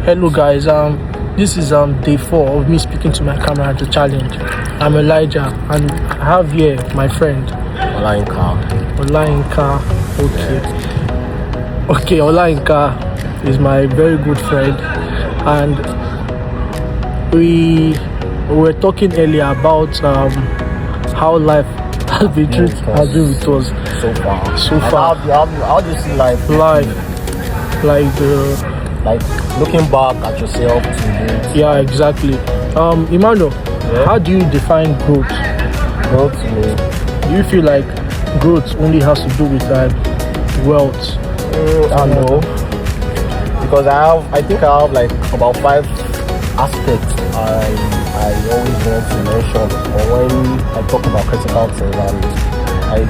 Hello guys, this is day 4 of me speaking to my camera at the challenge. I'm Elijah and I have here my friend Olayinka. Okay, Olayinka is my very good friend, and we were talking earlier about how life has been with us so far. How do you see life? Like looking back at yourself today. Yeah, exactly. Emmanuel, how do you define growth? Growth to me. Do you feel like growth only has to do with wealth? I know, because I think I have like about 5 aspects I always want to mention, or when I talk about critical things. And I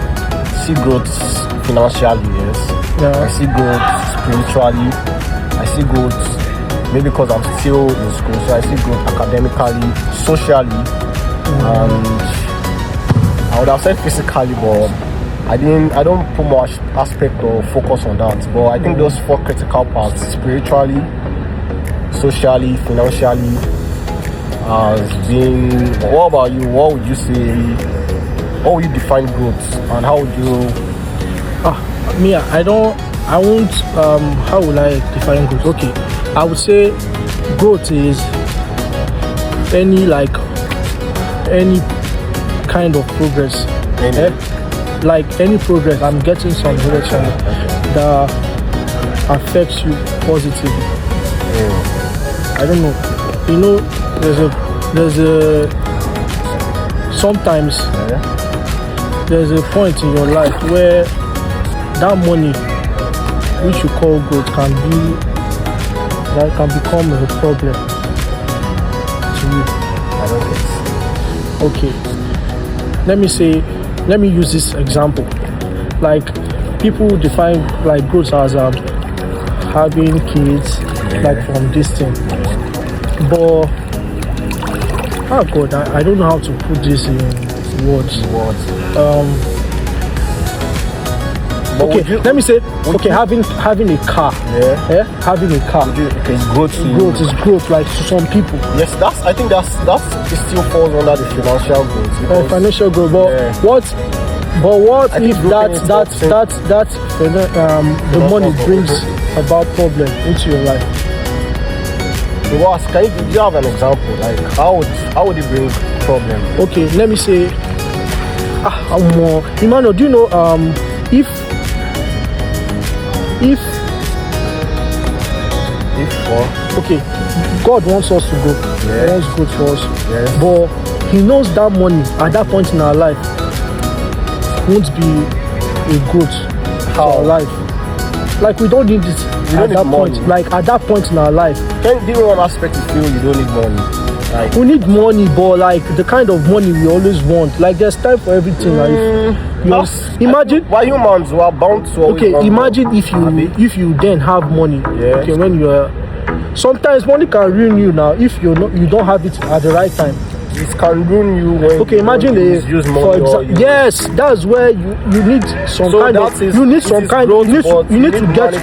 see growth financially, yes. Yeah. I see growth spiritually. I see growth maybe because I'm still in school, so I see growth academically, socially, and I would have said physically, but I don't put much aspect or focus on that. But I think those 4 critical parts, spiritually, socially, financially, has been. What about you? What would you say? How would you define growth, and how would you? I won't. How will I define growth? Okay, I would say growth is any kind of progress. Like any progress, I'm getting some direction that affects you positively. I don't know. You know, there's a sometimes there's a point in your life where that money, which you call growth, can become a problem to you. I don't think Okay. Let me use this example. Like, people define like growth as having kids, like from this thing. But oh God, I don't know how to put this in words. Okay, let me say, having a car. Having a car. It's growth. Growth is growth, like to some people. Yes, I think that still falls under the financial growth. Financial growth, but what if the money brings about problem into your life? Do you have an example? Like how would it bring problem? Okay, let me say, Emmanuel, do you know if okay, God wants us to go. He wants good for us. Yes. But He knows that money at that point in our life won't be a growth for our life. Like, we don't need it at that point. Like, at that point in our life. Can be one aspect you feel you don't need money. Like, we need money, but like the kind of money we always want. Like, there's time for everything. Imagine why humans were bound to. Okay, imagine if you then have money. Yeah. Okay, when you're sometimes money can ruin you now if you don't have it at the right time. It can ruin you when imagine use money. Yes, that's where you need some so kind of you need some kind growth, you need to get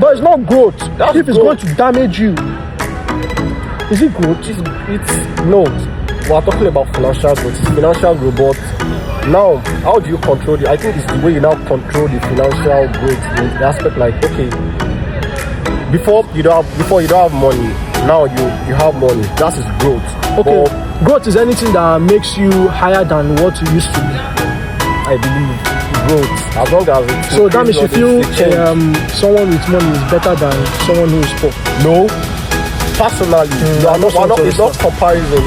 but it's not growth. If it's going to damage you, is it growth? It's no. We're talking about financial growth. It's financial growth, but now how do you control it? I think it's the way you now control the financial growth. The aspect like, okay, before you don't have money. Now you have money. That is growth. Okay, but growth is anything that makes you higher than what you used to be. I believe growth, as long as it. So that means you feel someone with money is better than someone who is poor. No, personally, it's not comparison.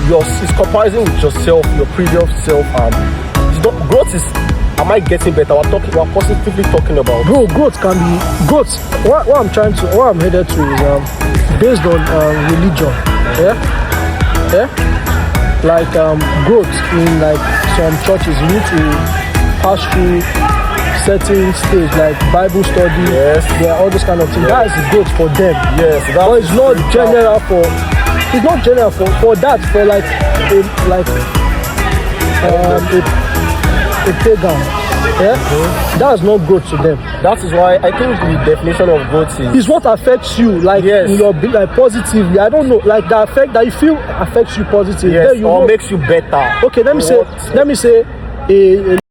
It's comparison with yourself, your previous self, and growth is. Am I getting better? We're positively talking about. Bro, growth can be growth. What I'm headed to is based on religion. Like growth in like some churches, you need to pass through certain stage, like Bible study. Yes. Yeah, all those kind of things. That is growth for them. Yes. But it's not general for. It's not general for that. For like a pagan. Yeah, that's not growth to them. That is why I think the definition of growth is It's what affects you, like Yes. in your like positively. I don't know, like the effect that you feel affects you positively. yes, Then you or know, makes you better. okay, let me say, What- a